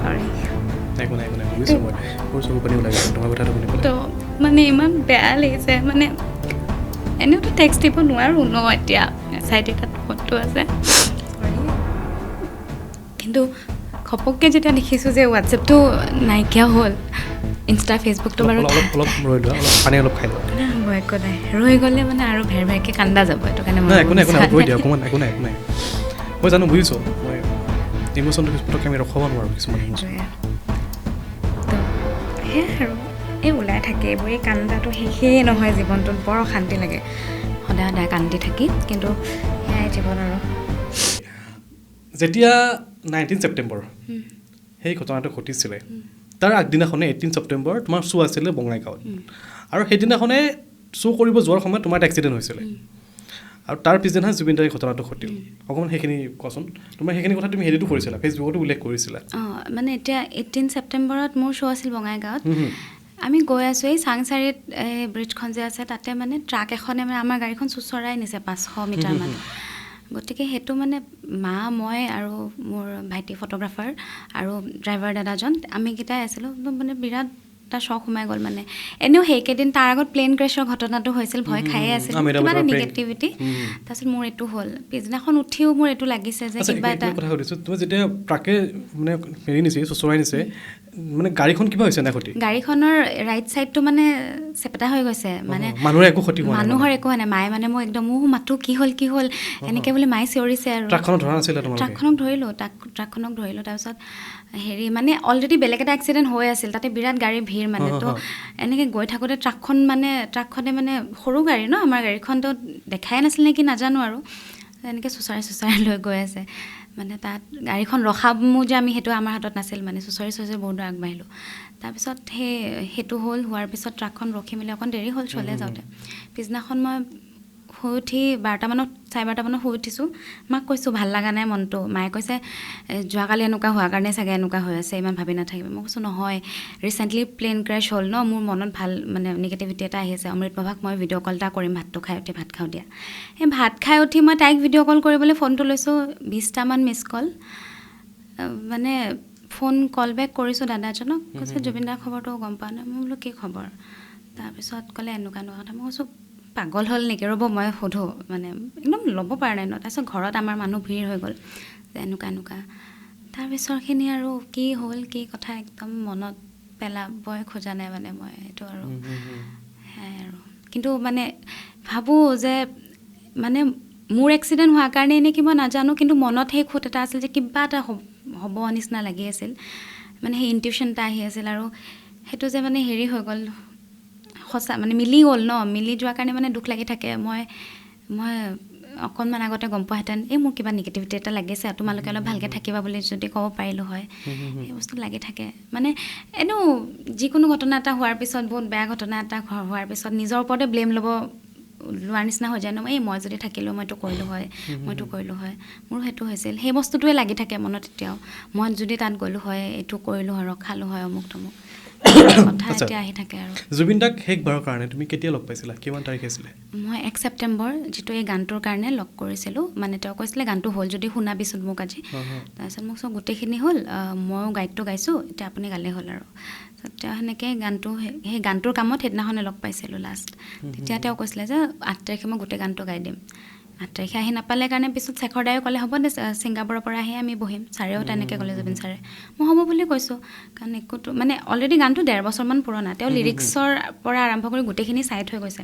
সৰি একো নাই বুজিছোঁ মই মোৰ চকু পানী ওলাই গৈছে তোমাৰ কথাটো শুনি পেলাই তো মানে ইমান বেয়া লাগিছে মানে এনেওতো টেক্সট দিব নোৱাৰোঁ ন এতিয়া চাইডে তাত ফোনটো আছে কিন্তু ঘপককৈ যেতিয়া দেখিছোঁ যে হোৱাটছএপটো নাইকিয়া হ'ল ইনষ্টা ফেচবুকটো বাৰু অলপ ৰৈ লোৱা অলপ পানী অলপ খাই লোৱা মই একো নাই ৰৈ গ'লে মানে আৰু ভেৰ ভেৰকৈ কান্দা যাব এইটো কাৰণে একো নাই ৰৈ দিয়া অকণমান একো নাই মই জানো বুজিছোঁ মই ইম'চনটো পটককৈ আমি ৰখাব নোৱাৰোঁ কিছুমান ইম'চন তো সেয়াই আৰু এই ওলাই থাকে এইবোৰ এই কান্দাটো শেষেই নহয় জীৱনটোত বৰ অশান্তি লাগে সদায় কান্দি থাকি কিন্তু সেয়াই জীৱন আৰু যেতিয়া 19 ছেপ্টেম্বৰ সেই ঘটনাটো ঘটিছিলে তাৰ আগদিনাখনে 18 ছেপ্টেম্বৰ তোমাৰ শ্ব' আছিলে বঙাইগাঁৱত আৰু সেইদিনাখনে শ্ব' কৰিব যোৱাৰ সময়ত তোমাৰ এক্সিডেণ্ট হৈছিলে আৰু তাৰ পিছদিনাখন জুবিন দাৰ ঘটনাটো ঘটিল অকণমান সেইখিনি কোৱাচোন তোমাৰ সেইখিনি কথা তুমি হেৰিটো কৰিছিলা ফেচবুকতো উল্লেখ কৰিছিলা মানে এতিয়া 18 ছেপ্টেম্বৰত মোৰ শ্ব' আছিল বঙাইগাঁৱত আমি গৈ আছোঁ এই চাংচাৰিত এই ব্ৰিজখন যে আছে তাতে মানে ট্ৰাক এখনে মানে আমাৰ গাড়ীখন চুচৰাই নিছে 500 মিটাৰমান গতিকে সেইটো মানে মা মই আৰু মোৰ ভাইটি ফটোগ্ৰাফাৰ আৰু ড্ৰাইভাৰ দাদাজন আমিকেইটাই আছিলোঁ মানে বিৰাট এটা চখ সোমাই গ'ল মানে এনেও সেইকেইদিন তাৰ আগত প্লেন ক্ৰেছৰ ঘটনাটো হৈছিল ভয় খায়ে আছিল কিবা এটা নিগেটিভিটি তাৰপিছত মোৰ এইটো হ'ল পিছদিনাখন উঠিও মোৰ এইটো লাগিছে যে কিবা এটা কথা সুধিছোঁ তুমি যেতিয়া ট্ৰাকে মানে হেৰি নিছে চুচৰাই নিছে মানে গাড়ীখন কিবা হৈছে না ক্ষতি গাড়ীখনৰ ৰাইট চাইডটো মানে চেপেটা হৈ গৈছে মানে মানুহৰ একো ক্ষতি হোৱা নাই মানুহৰ একো হোৱা নাই মায়ে মানে মোক একদম মাথো কি হ'ল এনেকৈ বুলি মায়ে চিঞৰিছে আৰু ট্ৰাকখনত ধৰা নাছিলে তোমালোকে ট্ৰাকখনক ধৰিলোঁ তাৰপিছত হেৰি মানে অলৰেডি বেলেগ এটা এক্সিডেণ্ট হৈ আছিল তাতে বিৰাট গাড়ী ভিৰ মানে তো এনেকৈ গৈ থাকোঁতে ট্ৰাকখনে মানে সৰু গাড়ী ন আমাৰ গাড়ীখনতো দেখাই নাছিল নেকি নাজানো আৰু এনেকৈ চুচৰাই লৈ গৈ আছে মানে তাত গাড়ীখন ৰখামো যে আমি সেইটো আমাৰ হাতত নাছিল মানে চুচৰি বহুত দূৰ আগবাঢ়িলোঁ তাৰপিছত সেইটো হোৱাৰ পিছত ট্ৰাকখন ৰখি মেলি অকণ দেৰি হ'ল চলে যাওঁতে পিছদিনাখন মই শুই উঠি 12:30 শুই উঠিছোঁ মাক কৈছোঁ ভাল লগা নাই মনটো মায়ে কৈছে যোৱাকালি এনেকুৱা হোৱাৰ কাৰণে চাগে এনেকুৱা হৈ আছে ইমান ভাবি নাথাকিবি মই কৈছোঁ নহয় ৰিচেণ্টলি প্লেন ক্ৰেছ হ'ল ন মোৰ মনত ভাল মানে নিগেটিভিটি এটা আহি আছে অমৃত প্ৰভাক মই ভিডিঅ' কল এটা কৰিম ভাতটো খাই উঠি ভাত খাওঁ দিয়া সেই ভাত খাই উঠি মই তাইক ভিডিঅ' কল কৰিবলৈ ফোনটো লৈছোঁ 20টামান মিছ কল মানে ফোন কল বেক কৰিছোঁ দাদাজনক কৈছে জুবিন দাৰ খবৰটো গম পোৱা নাই মই বোলো কি খবৰ তাৰপিছত ক'লে এনেকুৱা কথা মই কৈছোঁ পাগল হ'ল নেকি ৰ'ব মই সোধোঁ মানে একদম ল'ব পৰা নাই ন তাৰপিছত ঘৰত আমাৰ মানুহ ভিৰ হৈ গ'ল যে এনেকুৱা তাৰপিছৰখিনি আৰু কি হ'ল কি কথা একদম মনত পেলাবই খোজা নাই মানে মই এইটো আৰু সেয়াই আৰু কিন্তু মানে ভাবোঁ যে মানে মোৰ এক্সিডেণ্ট হোৱাৰ কাৰণে নেকি মই নাজানো কিন্তু মনত সেই খুঁত এটা আছিল যে কিবা এটা হ'ব নিচিনা লাগি আছিল মানে সেই ইনটিউশ্যন এটা আহি আছিল আৰু সেইটো যে মানে হেৰি হৈ গ'ল সঁচা মানে মিলি গ'ল ন মিলি যোৱাৰ কাৰণে মানে দুখ লাগি থাকে মই অকণমান আগতে গম পোৱাহেঁতেন মোৰ কিবা নিগেটিভিটি এটা লাগিছে আৰু তোমালোকে অলপ ভালকৈ থাকিবা বুলি যদি ক'ব পাৰিলোঁ হয় সেই বস্তু লাগি থাকে মানে এনেও যিকোনো ঘটনা এটা হোৱাৰ পিছত বহুত বেয়া ঘটনা এটা হোৱাৰ পিছত নিজৰ ওপৰতে ব্লেম ল'ব লোৱাৰ নিচিনা হৈ যায় ন মই যদি থাকিলোঁ মইতো কৰিলোঁ হয় মোৰো সেইটো হৈছিল সেই বস্তুটোৱে লাগি থাকে মনত এতিয়াও মই যদি তাত গ'লোঁ হয় এইটো কৰিলোঁ হয় ৰখালোঁ হয় অমুক তমুক কথা এতিয়া আহি থাকে আৰু জুবিন দাক শেষবাৰৰ কাৰণে তুমি কেতিয়া লগ পাইছিলা কিমান তাৰিখ আছিলে মই 1 ছেপ্টেম্বৰ যিটো এই গানটোৰ কাৰণে লগ কৰিছিলোঁ মানে তেওঁ কৈছিলে গানটো হ'ল যদি শুনাবিচোন মোক আজি তাৰপিছত মোক চব গোটেইখিনি হ'ল ময়ো গাইডটো গাইছোঁ এতিয়া আপুনি গালেই হ'ল আৰু তেওঁ সেনেকৈ সেই গানটোৰ কামত সেইদিনাখনে লগ পাইছিলোঁ লাষ্ট তেতিয়া তেওঁ কৈছিলে যে 8 তাৰিখে মই গোটেই গানটো গাই দিম 8 তাৰিখে আহি নাপালে কাৰণে পিছত শেখৰ দায়ে ক'লে হ'ব দে ছিংগাপুৰৰ পৰা আহি আমি বহিম ছাৰেও তেনেকৈ ক'লে জুবিন ছাৰে মই হ'ব বুলি কৈছোঁ কাৰণ একোতো মানে অলৰেডি গানটো 1.5 বছৰমান পুৰণা তেওঁ লিৰিক্সৰ পৰা আৰম্ভ কৰি গোটেইখিনি চাই থৈ গৈছে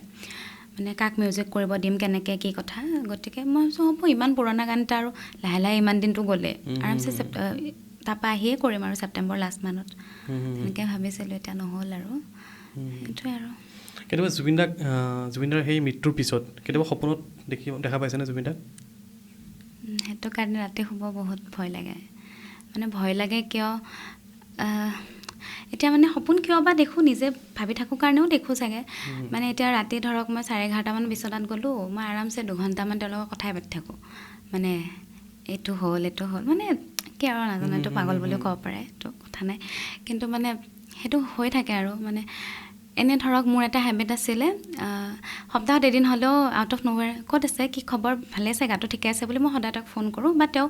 মানে কাক মিউজিক কৰিব দিম কেনেকৈ কি কথা গতিকে মই ভাবিছোঁ হ'ব ইমান পুৰণা গান এটা আৰু লাহে ইমান দিনটো গ'লে আৰামছে তাৰপৰা আহিয়ে কৰিম আৰু ছেপ্টেম্বৰ লাষ্ট মানত তেনেকৈ ভাবিছিলোঁ এতিয়া নহ'ল আৰু সেইটোৱে আৰু কেতিয়াবা জুবিনদাৰ সেই মৃত্যুৰ পিছত কেতিয়াবা সপোনত দেখা পাইছেনে জুবিন দাক সেইটো কাৰণে ৰাতি শুব বহুত ভয় লাগে মানে ভয় লাগে কিয় এতিয়া মানে সপোন কিয় বা দেখোঁ নিজে ভাবি থাকোঁ কাৰণেও দেখোঁ চাগে মানে এতিয়া ৰাতি ধৰক মই 11:30মান বিচনাত গ'লোঁ মই আৰামছে 2 ঘণ্টামান তেওঁৰ লগত কথাই পাতি থাকোঁ মানে এইটো হ'ল মানে কি আৰু নাজানো এইটো পাগল বুলিও ক'ব পাৰে এইটো কথা নাই কিন্তু মানে সেইটো হৈ থাকে আৰু মানে এনে ধৰক মোৰ এটা হেবিট আছিলে সপ্তাহত এদিন হ'লেও আউট অফ নৱেৰ ক'ত আছে কি খবৰ ভালে আছে গাটো ঠিকে আছে বুলি মই সদায় তাক ফোন কৰোঁ বা তেওঁ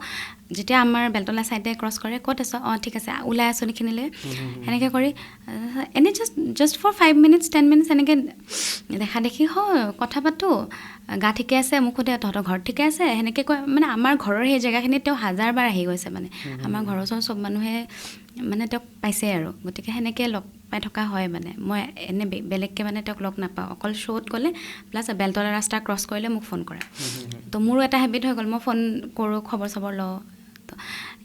যেতিয়া আমাৰ বেলতলা ছাইডে ক্ৰছ কৰে ক'ত আছ ঠিক আছে ওলাই আছোঁ এইখিনিলৈ সেনেকৈ কৰি এনে জাষ্ট ফৰ 5 মিনিটছ 10 মিনিটছ এনেকৈ দেখা দেখি হয় কথা পাতোঁ গা ঠিকে আছে মোক সোধে তহঁতৰ ঘৰত ঠিকে আছে সেনেকৈ কয় মানে আমাৰ ঘৰৰ সেই জেগাখিনিত তেওঁ 1000 বাৰ আহি গৈছে মানে আমাৰ ঘৰৰ ওচৰৰ চব মানুহে মানে তেওঁক পাইছে আৰু গতিকে সেনেকৈ লগ পাই থকা হয় মানে মই এনে বেলেগকৈ মানে তেওঁক লগ নাপাওঁ অকল শ্ব'ত গ'লে প্লাছ বেলতলা ৰাস্তা ক্ৰছ কৰিলে মোক ফোন কৰে তো মোৰো এটা হেবিট হৈ গ'ল মই ফোন কৰোঁ খবৰ চবৰ লওঁ তো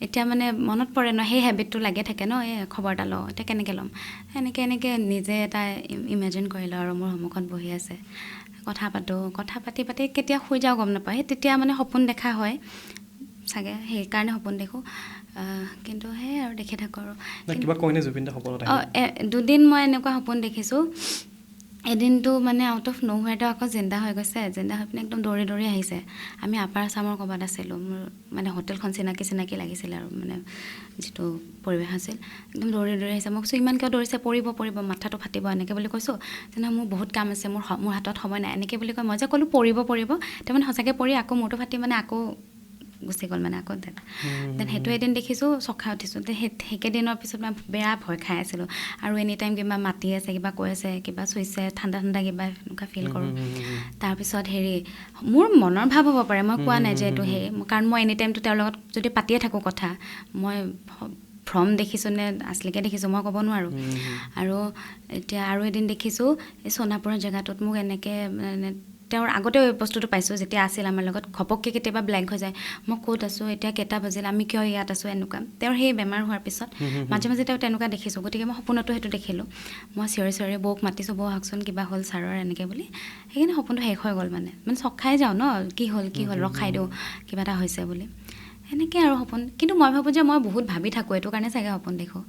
এতিয়া মানে মনত পৰে ন সেই হেবিটটো লাগি থাকে ন এই খবৰ এটা লওঁ এতিয়া কেনেকৈ ল'ম এনেকৈ নিজে এটা ইমেজিন কৰি লওঁ আৰু মোৰ সন্মুখত বহি আছে কথা পাতোঁ কথা পাতি কেতিয়া শুই যাওঁ গম নাপাওঁ সেই তেতিয়া মানে সপোন দেখা হয় চাগে সেইকাৰণে সপোন দেখোঁ কিন্তু সেই আৰু দেখি থাকোঁ আৰু কিবা কয়নে জুবিন দা সপোনত দুদিন মই এনেকুৱা সপোন দেখিছোঁ এদিনটো মানে আউট অফ নৱেৰটো আকৌ জিন্দা হৈ গৈছে জিন্দা হৈ পিনে একদম দৌৰি দৌৰি আহিছে আমি আপাৰ আছামৰ ক'ৰবাত আছিলোঁ মোৰ মানে হোটেলখন চিনাকি লাগিছিলে আৰু মানে যিটো পৰিৱেশ আছিল একদম দৌৰি দৌৰি আহিছে মই কৈছোঁ ইমান কিয় দৌৰিছে পৰিব মাথাটো ফাটিব এনেকৈ বুলি কৈছোঁ তেনে মোৰ বহুত কাম আছে মোৰ হাতত সময় নাই এনেকৈ বুলি কয় মই যে ক'লোঁ পৰিব তাৰ মানে সঁচাকৈ পৰি আকৌ মূৰটো ফাটি মানে আকৌ গুচি গ'ল মানে আকৌ দেন সেইটো এদিন দেখিছোঁ চখা উঠিছোঁ সেইকেইদিনৰ পিছত মই বেয়া ভয় খাই আছিলোঁ আৰু এনি টাইম কিবা মাতি আছে কিবা কৈ আছে কিবা চুইছে ঠাণ্ডা কিবা এনেকুৱা ফিল কৰোঁ তাৰপিছত মোৰ মনৰ ভাৱ হ'ব পাৰে মই কোৱা নাই যে এইটো কাৰণ মই এনি টাইমটো তেওঁৰ লগত যদি পাতিয়ে থাকোঁ কথা মই ভ্ৰম দেখিছোঁ নে আচলিকে দেখিছোঁ মই ক'ব নোৱাৰোঁ আৰু এতিয়া আৰু এদিন দেখিছোঁ এই সোণাপুৰৰ জেগাটোত মোক এনেকৈ মানে তেওঁৰ আগতেও এই বস্তুটো পাইছোঁ যেতিয়া আছিল আমাৰ লগত ঘপককৈ কেতিয়াবা ব্লেংক হৈ যায় মই ক'ত আছোঁ এতিয়া কেইটা বাজিল আমি কিয় ইয়াত আছোঁ এনেকুৱা তেওঁৰ সেই বেমাৰ হোৱাৰ পিছত মাজে তেওঁ তেনেকুৱা দেখিছোঁ গতিকে মই সপোনতো সেইটো দেখিলোঁ মই চিঞৰি বৌক মাতিছোঁ বৌ আহকচোন কিবা হ'ল ছাৰৰ এনেকৈ বুলি সেইকাৰণে সপোনটো শেষ হৈ গ'ল মানে চক খাই যাওঁ ন কি হ'ল ৰখাই দিওঁ কিবা এটা হৈছে বুলি সেনেকৈ আৰু সপোন কিন্তু মই ভাবোঁ যে মই বহুত ভাবি থাকোঁ এইটো কাৰণে চাগে সপোন দেখোঁ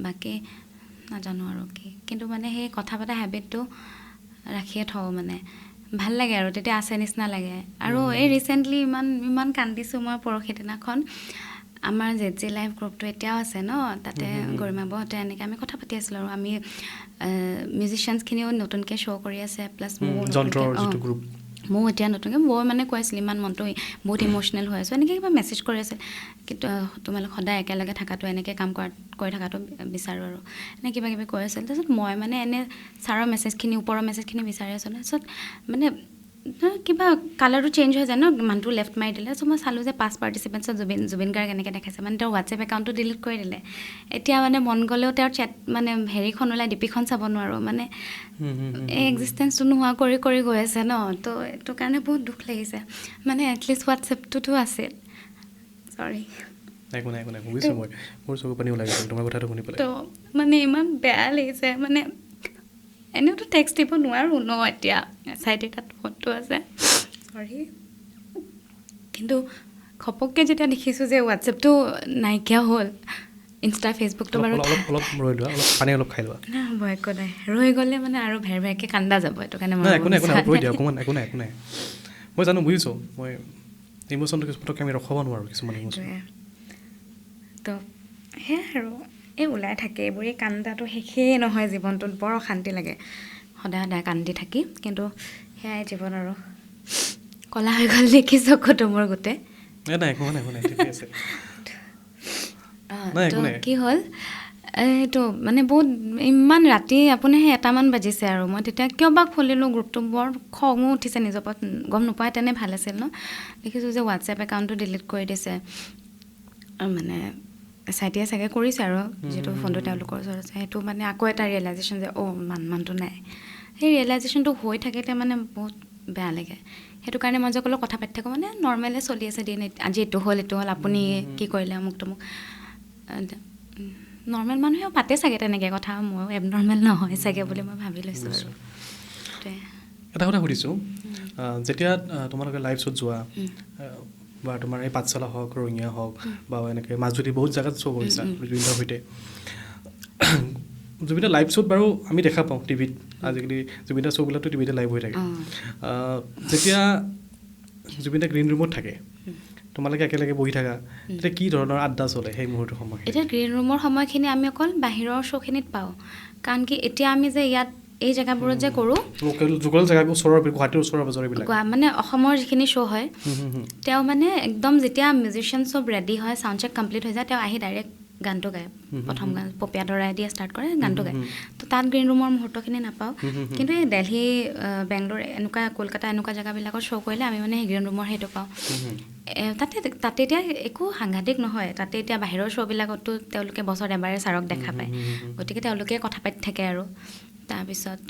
বাকী নাজানো আৰু কি কিন্তু মানে সেই কথা পতা হেবিটটো ৰাখিয়ে থওঁ মানে ভাল লাগে আৰু তেতিয়া আছে নিচিনা লাগে আৰু এই ৰিচেণ্টলি ইমান কান্দিছোঁ মই পৰহি দিনাখন আমাৰ জেজি লাইভ গ্ৰুপটো এতিয়াও আছে ন তাতে গৰিমা বহঁতে এনেকৈ আমি কথা পাতি আছিলোঁ আৰু আমি মিউজিচিয়ানছখিনিও নতুনকৈ শ্ব' কৰি আছে প্লাছ ময়ো এতিয়া নতুনকৈ মই মানে কৈ আছিলোঁ ইমান মনটো বহুত ইম'চনেল হৈ আছোঁ এনেকৈ কিবা মেছেজ কৰি আছে কিন্তু তোমালোক সদায় একেলগে থকাটো এনেকৈ কাম কৰি থকাটো বিচাৰোঁ আৰু এনেকৈ কিবা কিবি কৈ আছিল তাৰপিছত মই মানে এনে ছাৰৰ মেছেজখিনি ওপৰৰ মেছেজখিনি বিচাৰি আছোঁ তাৰপিছত মানে কিবা কালাৰটো চেঞ্জ হৈ যায় ন মানুহটো লেফ্ট মাৰি দিলে চ' মই চালোঁ যে পাছ পাৰ্টিচিপেণ্টছত জুবিন গাৰ্গ এনেকৈ দেখাইছে মানে তেওঁৰ হোৱাটছএপ একাউণ্টটো ডিলিট কৰি দিলে এতিয়া মানে মন গ'লেও তেওঁৰ চেট মানে হেৰিখন ওলাই ডিপিখন চাব নোৱাৰোঁ মানে এই এক্সিষ্টেঞ্চটো নোহোৱা কৰি গৈ আছে ন তো এইটো কাৰণে বহুত দুখ লাগিছে মানে এটলিষ্ট হোৱাটছএপটোতো আছিল চৰি বুজিছোঁ মই মোৰ চকু পানী ওলাই গৈছিল তোমাৰ কথাটো শুনি পেলাই তো মানে ইমান বেয়া লাগিছে মানে এনেওতো টেক্সট দিব নোৱাৰোঁ ন এতিয়া চাইডে তাত ফোনটো আছে চৰি কিন্তু ঘপককৈ যেতিয়া দেখিছোঁ যে হোৱাটছএপটো নাইকিয়া হ'ল ইনষ্টা ফেচবুকটো বাৰু অলপ ৰৈ লোৱা অলপ পানী অলপ খাই লোৱা হ'ব একো নাই ৰৈ গ'লে মানে আৰু ভেৰকৈ কান্দা যাব এইটো কাৰণে একো নাই ৰৈ দিয়া অকণমান একো নাই মই জানো বুজিছোঁ মই ইম'চনটো কিছুমানকে আমি ৰখাব নোৱাৰোঁ কিছুমান ইম'চন তো সেয়াই আৰু এই ওলাই থাকে এইবোৰ এই কান্দাটো শেষেই নহয় জীৱনটোত বৰ অশান্তি লাগে সদায় কান্দি থাকি কিন্তু সেয়াই জীৱন আৰু ক'লা হৈ গ'ল দেখি চকুটো মোৰ গোটেই কি হ'ল এইটো মানে বহুত ইমান ৰাতি আপুনি সেই 1টামান বাজিছে আৰু মই তেতিয়া কিয় বা খুলিলোঁ গ্ৰুপটো বৰ খঙো উঠিছে নিজৰ ওপৰত গম নোপোৱাই তেনে ভাল আছিল ন দেখিছোঁ যে হোৱাটছএপ একাউণ্টটো ডিলিট কৰি দিছে মানে চাইটিয়ে চাগে কৰিছে আৰু যিটো ফোনটো তেওঁলোকৰ ওচৰত আছে সেইটো মানে আকৌ এটা ৰিয়েলাইজেশ্যন যে মানুহটো নাই সেই ৰিয়েলাইজেশ্যনটো হৈ থাকিলে মানে বহুত বেয়া লাগে সেইটো কাৰণে মই যে ক'লোঁ কথা পাতি থাকোঁ মানে নৰ্মেলে চলি আছে দিন আজি এইটো হ'ল আপুনি কি কৰিলে মোক নৰ্মেল মানুহেও পাতে চাগে তেনেকৈ কথা ময়ো এবনৰ্মেল নহয় চাগে বুলি মই ভাবি লৈছোঁ আৰু এটা কথা সুধিছোঁ যেতিয়া তোমালোকে লাইভ শ্ব'ত যোৱা বা তোমাৰ এই পাঠশালা হওক ৰঙিয়া হওক বা এনেকৈ মাজুলী বহুত জেগাত শ্ব' কৰিছা জুবিনৰ সৈতে জুবিনৰ লাইভ শ্ব'ত বাৰু আমি দেখা পাওঁ টিভিত আজিকালি জুবিনৰ শ্ব'বিলাকতো টিভিতে লাইভ হৈ থাকে যেতিয়া জুবিনে গ্ৰীণ ৰুমত থাকে তোমালোকে একেলগে বহি থাকা তেতিয়া কি ধৰণৰ আড্ডা চলে সেই মুহূৰ্তৰ সময় এতিয়া গ্ৰীণ ৰুমৰ সময়খিনি আমি অকল বাহিৰৰ শ্ব'খিনিত পাওঁ কাৰণ কি এতিয়া আমি যে ইয়াত এই জেগাবোৰত যে কৰোঁ লোকেল জেগাবোৰ ওচৰৰ গুৱাহাটীৰ ওচৰৰ পাজৰ এইবিলাক মানে অসমৰ যিখিনি শ্ব' হয় তেওঁ মানে একদম যেতিয়া মিউজিচিয়ান চব ৰেডি হয় চাউণ্ড চেক কমপ্লিট হৈ যায় তেওঁ আহি ডাইৰেক্ট গানটো গায় প্ৰথম গান পপীয়া দৰাই দিয়ে ষ্টাৰ্ট কৰে গানটো গায় তো তাত গ্ৰীণ ৰুমৰ মুহূৰ্তখিনি নাপাওঁ কিন্তু এই দিল্লী বেংগলোৰ এনেকুৱা কলকাতা এনেকুৱা জেগাবিলাকত শ্ব' কৰিলে আমি মানে সেই গ্ৰীণ ৰুমৰ সেইটো পাওঁ তাতে এতিয়া একো সাংঘাতিক নহয় তাতে এতিয়া বাহিৰৰ শ্ব'বিলাকতো তেওঁলোকে বছৰত এবাৰে ছাৰক দেখা পায় গতিকে তেওঁলোকে কথা পাতি থাকে আৰু তাৰপিছত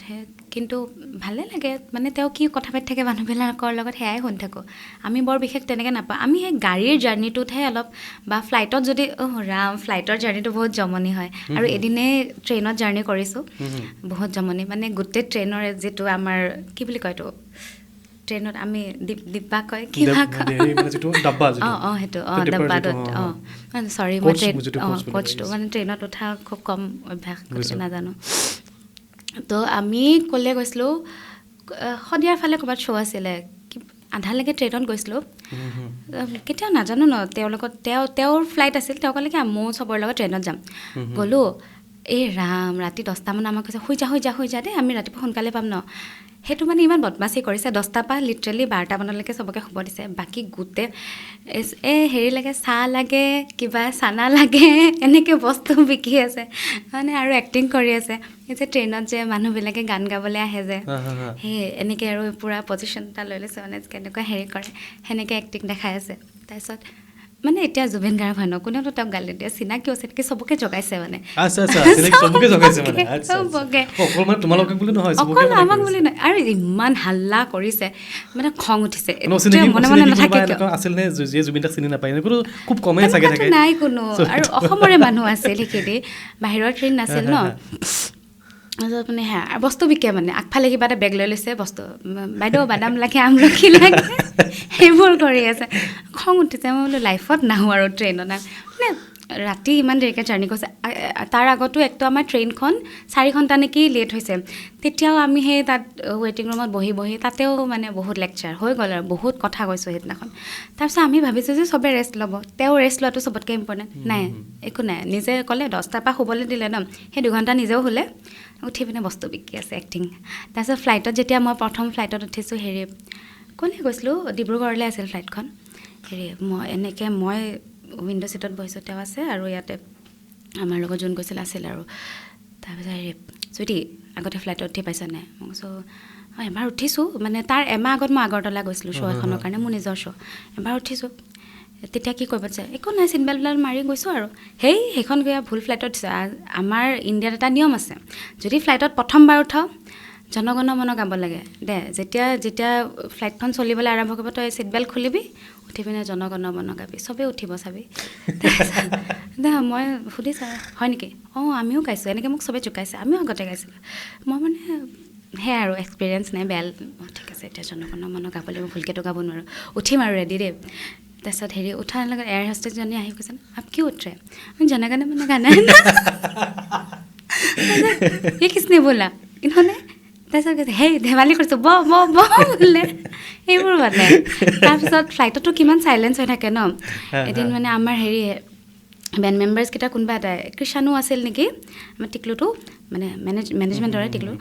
কিন্তু ভালে লাগে মানে তেওঁ কি কথা পাতি থাকে মানুহবিলাকৰ লগত সেয়াই শুনি থাকোঁ আমি বৰ বিশেষ তেনেকৈ নাপাওঁ আমি সেই গাড়ীৰ জাৰ্ণিটোতহে অলপ বা ফ্লাইটত যদি ৰাম ফ্লাইটৰ জাৰ্ণিটো বহুত জমনি হয় আৰু এদিনেই ট্ৰেইনত জাৰ্ণি কৰিছোঁ বহুত জমনি মানে গোটেই ট্ৰেইনৰ যিটো আমাৰ কি বুলি কয় এইটো ট্ৰেইনত আমি ডিব্বা কয় কিবা কয় সেইটো ডাব্বাটোত চৰি মই কোচটো মানে ট্ৰেইনত উঠা খুব কম অভ্যাস নাজানো তো আমি ক'লে গৈছিলোঁ শদিয়াৰ ফালে ক'ৰবাত শ্ব' আছিলে আধালৈকে ট্ৰেইনত গৈছিলোঁ কেতিয়াও নাজানো ন তেওঁৰ লগত তেওঁৰ ফ্লাইট আছিল তেওঁ ক'লে কি ময়ো চবৰ লগত ট্ৰেইনত যাম গ'লোঁ এই ৰাম ৰাতি 10টামান আমাক কৈছে শুই যা দেই আমি ৰাতিপুৱা সোনকালে পাম ন সেইটো মানে ইমান বদমাচি কৰিছে 10টাৰ পৰা লিটাৰেলি 12টামানলৈকে চবকে শুব দিছে বাকী গোটেই হেৰি লাগে চাহ লাগে কিবা চানা লাগে এনেকৈ বস্তু বিকি আছে মানে আৰু এক্টিং কৰি আছে এই যে ট্ৰেইনত যে মানুহবিলাকে গান গাবলৈ আহে যে সেই এনেকৈ আৰু পূৰা পজিশ্যন এটা লৈ লৈছে মানে কেনেকুৱা হেৰি কৰে সেনেকৈ এক্টিং দেখাই আছে তাৰপিছত মানে এতিয়া জুবিন গাৰ্গ হয় ন কোনেওতো তেওঁক গালি দিয়ে চিনাকি আছে নেকি চবকে জগাইছে মানে অকল আমাক বুলি নহয় আৰু ইমান হাল্লা কৰিছে মানে খং উঠিছে নাই কোনো আৰু অসমৰে মানুহ আছিল সেইখিনি বাহিৰৰ ট্ৰেইন নাছিল ন মানে সেয়া আৰু বস্তু বিকে মানে আগফালে কিবা এটা বেগ লৈ লৈছে বস্তু বাইদেউ বাদাম লাগে আমলখি লাগে সেইবোৰ কৰি আছে খং উঠিছে মই বোলো লাইফত নাহোঁ আৰু ট্ৰেইনত মানে ৰাতি ইমান দেৰিকৈ জাৰ্ণি কৰিছে তাৰ আগতো একতো আমাৰ ট্ৰেইনখন 4 ঘণ্টা নেকি লেট হৈছে তেতিয়াও আমি সেই তাত ৱেইটিং ৰুমত বহি তাতেও মানে বহুত লেকচাৰ হৈ গ'ল আৰু বহুত কথা কৈছোঁ সেইদিনাখন তাৰপিছত আমি ভাবিছোঁ যে চবে ৰেষ্ট ল'ব তেওঁ ৰেষ্ট লোৱাটো চবতকৈ ইম্পৰ্টেণ্ট নাই একো নাই নিজে ক'লে 10টাৰ পৰা শুবলৈ দিলে ন সেই 2 ঘণ্টা নিজেও শুলে উঠি পিনে বস্তু বিকি আছে এক্টিং তাৰপিছত ফ্লাইটত যেতিয়া মই প্ৰথম ফ্লাইটত উঠিছোঁ হেৰি ক'লে গৈছিলোঁ ডিব্ৰুগড়লৈ আছিল ফ্লাইটখন হেৰি মই উইণ্ড' ছিটত বহিছোঁ তেওঁ আছে আৰু ইয়াতে আমাৰ লগত যোন গৈছিল আছিল আৰু তাৰপিছত হেৰি চুইটি আগতে ফ্লাইটত উঠি পাইছা নাই মই কৈছোঁ এবাৰ উঠিছোঁ মানে তাৰ এমাহ আগত মই আগৰতলা গৈছিলোঁ শ্ব' এখনৰ কাৰণে মোৰ নিজৰ শ্ব' এবাৰ উঠিছোঁ তেতিয়া কি কৰিব দিছে একো নাই চিট বেল্ট মাৰি গৈছোঁ আৰু সেইখন গৈ ভুল ফ্লাইটত দিছে আমাৰ ইণ্ডিয়াত এটা নিয়ম আছে যদি ফ্লাইটত প্ৰথমবাৰ উঠাওঁ জনগণ মন গাব লাগে দে যেতিয়া ফ্লাইটখন চলিবলৈ আৰম্ভ কৰিব তই চিট বেল্ট খুলিবি উঠি পিনে জনগণ মন গাবি চবেই উঠিব চাবি দে মই সুধিছোঁ হয় নেকি আমিও গাইছোঁ এনেকৈ মোক চবেই জোকাইছে আমিও আগতে গাইছিলোঁ মই মানে সেয়া আৰু এক্সপিৰিয়েঞ্চ নাই বেল ঠিক আছে এতিয়া জনগণ মন গাব লাগিব ভুলকৈতো গাব নোৱাৰোঁ উঠিম আৰু ৰেডি দেই তাৰপিছত হেৰি উঠাৰ লগত এয়াৰ হোষ্টেছজনী আহি কৈছে আপ কি উঠে জনগণ মন গানা এই কিছনে বোলা ইহঁতে তাৰপিছত কৈছে হেই ধেমালি কৰিছোঁ বোলে সেইবোৰ মানে তাৰপিছত ফ্লাইটতো কিমান চাইলেঞ্চ হৈ থাকে ন এদিন মানে আমাৰ হেৰি বেণ্ড মেম্বাৰ্ছকেইটা কোনোবা এটা কৃষাণু আছিল নেকি আমাৰ টিকলুটো মানে মেনেজমেণ্টৰে টিকলু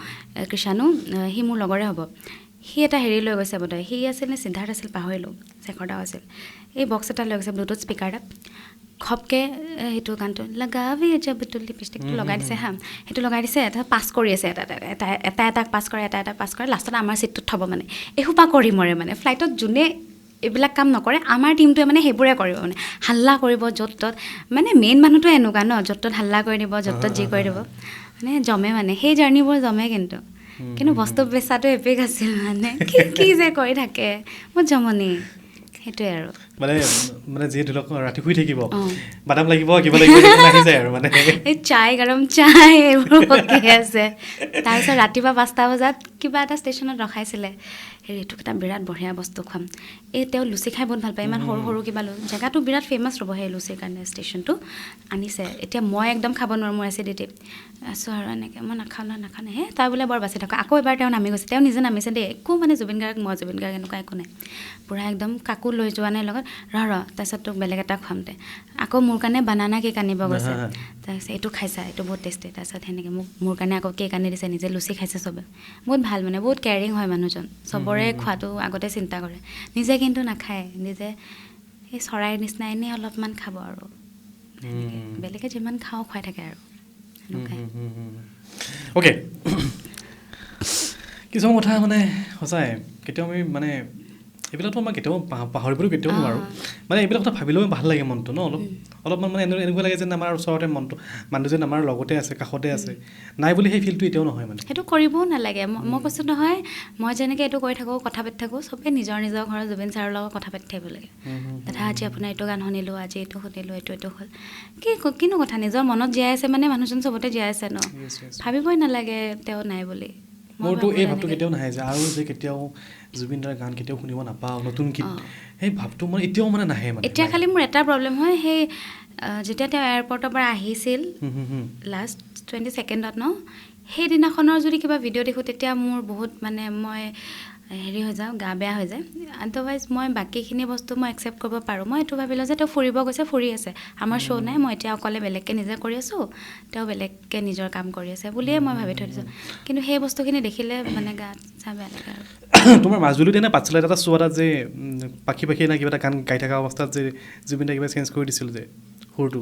কৃষাণু সি মোৰ লগৰে হ'ব সি এটা হেৰি লৈ গৈছে বোধহয় সি আছিল নে সিদ্ধাৰ্থ আছিল পাহৰিলোঁ শেখৰদাও আছিল এই বক্স এটা লৈ গৈছে ব্লুটুথ স্পীকাৰ এটা খপকৈ সেইটো গানটো লগাবি জবটো লিপষ্টিকটো লগাই দিছে হা সেইটো লগাই দিছে এটা পাছ কৰি আছে এটা পাছ কৰে লাষ্টত আমাৰ ছিটটোত থ'ব মানে এসোপা কৰি মৰে মানে ফ্লাইটত যোনে এইবিলাক কাম নকৰে আমাৰ টীমটোৱে মানে সেইবোৰে কৰিব মানে হাল্লা কৰিব য'ত ত'ত মানে মেইন মানুহটোৱে এনেকুৱা ন য'ত ত'ত হাল্লা কৰি দিব য'ত ত'ত যি কৰি দিব মানে জমে মানে সেই জাৰ্ণিবোৰ জমে কিন্তু বস্তু বেচাটো এপিক আছিল মানে কি যে কৰি থাকে বহুত জমনি সেইটোৱে আৰু মানে যিহেতু ৰাতি শুই থাকিব বাদাম লাগিব কিবা লাগিব আহি যায় আৰু মানে এই চাই গৰম চাই এইবোৰ পকি আছে তাৰপিছত ৰাতিপুৱা 5টা বজাত কিবা এটা ষ্টেচনত ৰখাইছিলে হেৰি এইটোক এটা বিৰাট বঢ়িয়া বস্তু খুৱাম এই তেওঁ লুচি খাই বহুত ভাল পায় ইমান সৰু সৰু কিবা জেগাটো বিৰাট ফেমাছ ৰ'ব সেই লুচিৰ কাৰণে ষ্টেচনটো আনিছে এতিয়া মই একদম খাব নোৱাৰোঁ মোৰ এচিডিটি আছোঁ আৰু এনেকৈ মই নাখাওঁ হে তাই বোলে বৰ বাচি থাকোঁ আকৌ এবাৰ তেওঁ নামি গৈছে তেওঁ নিজে নামিছে দেই একো মানে জুবিন গাৰ্গ এনেকুৱা একো নাই পূৰা একদম কাকো লৈ যোৱা নাই লগত তাৰপিছত তোক বেলেগ এটা খুৱামতে আকৌ মোৰ কাৰণে বানানা কেক আনিব গৈছে তাৰপিছত এইটো খাইছা এইটো বহুত টেষ্টি তাৰপিছত সেনেকৈ মোৰ কাৰণে আকৌ কেক আনি দিছে নিজে লুচি খাইছে চবে বহুত ভাল মানে বহুত কেয়াৰিং হয় মানুহজন চবৰে খোৱাটো আগতে চিন্তা কৰে নিজে কিন্তু নাখায় নিজে সেই চৰাইৰ নিচিনা এনেই অলপমান খাব আৰু বেলেগে যিমান খাওঁ খুৱাই থাকে আৰু অ'কে কিছুমান কথা মানে সঁচাই কেতিয়াও আমি মানে এইবিলাকতো মই কেতিয়াও পাহৰিবলৈ কেতিয়াও নোৱাৰোঁ মানে এইবিলাক কথা ভাবিলেও ভাল লাগে মনটো ন অলপমান মানে এনেকুৱা লাগে যেন আমাৰ ওচৰতে মনটো মানুহজন আমাৰ লগতে আছে কাষতে আছে নাই বুলি সেই ফিলটো এতিয়াও নহয় মানে সেইটো কৰিবও নালাগে মই কৈছোঁ নহয় মই যেনেকৈ এইটো কৰি থাকোঁ কথা পাতি থাকোঁ চবেই নিজৰ ঘৰৰ জুবিন ছাৰৰ লগত কথা পাতি থাকিব লাগে দাদা আজি আপোনাৰ এইটো গান শুনিলোঁ আজি এইটো শুনিলোঁ এইটো হ'ল কিনো কথা নিজৰ মনত জীয়াই আছে মানে মানুহজন চবতে জীয়াই আছে ন ভাবিবই নালাগে তেওঁ নাই বুলি মোৰতো এই ভাৱটো কেতিয়াও নাহে যে আৰু যে কেতিয়াও জুবিন দাৰ গান কেতিয়াও শুনিব নাপাওঁ নতুন গীত সেই ভাৱটো মানে এতিয়াও মানে নাহে মানে এতিয়া খালি মোৰ এটা প্ৰব্লেম হয় সেই যেতিয়া তেওঁ এয়াৰপৰ্টৰ পৰা আহিছিল লাষ্ট 22nd ন সেইদিনাখনৰ যদি কিবা ভিডিঅ' দেখোঁ তেতিয়া মোৰ বহুত মানে মই হেৰি হৈ যাওঁ গা বেয়া হৈ যায় আদাৰৱাইজ মই বাকীখিনি বস্তু মই একচেপ্ট কৰিব পাৰোঁ মই এইটো ভাবিলোঁ যে তেওঁ ফুৰিব গৈছে ফুৰি আছে আমাৰ শ্ব' নাই মই এতিয়া অকলে বেলেগকৈ নিজে কৰি আছোঁ তেওঁ বেলেগকৈ নিজৰ কাম কৰি আছে বুলিয়ে মই ভাবি থৈ দিছোঁ কিন্তু সেই বস্তুখিনি দেখিলে মানে গা চা বেয়া লাগে আৰু তোমাৰ মাজুলীত এনে পাঠশালাত এটা শ্ব' এটাত যে পাখি না কিবা এটা গান গাই থকা অৱস্থাত যে জুবিন দাই কিবা চেঞ্জ কৰি দিছিল যে সুৰটো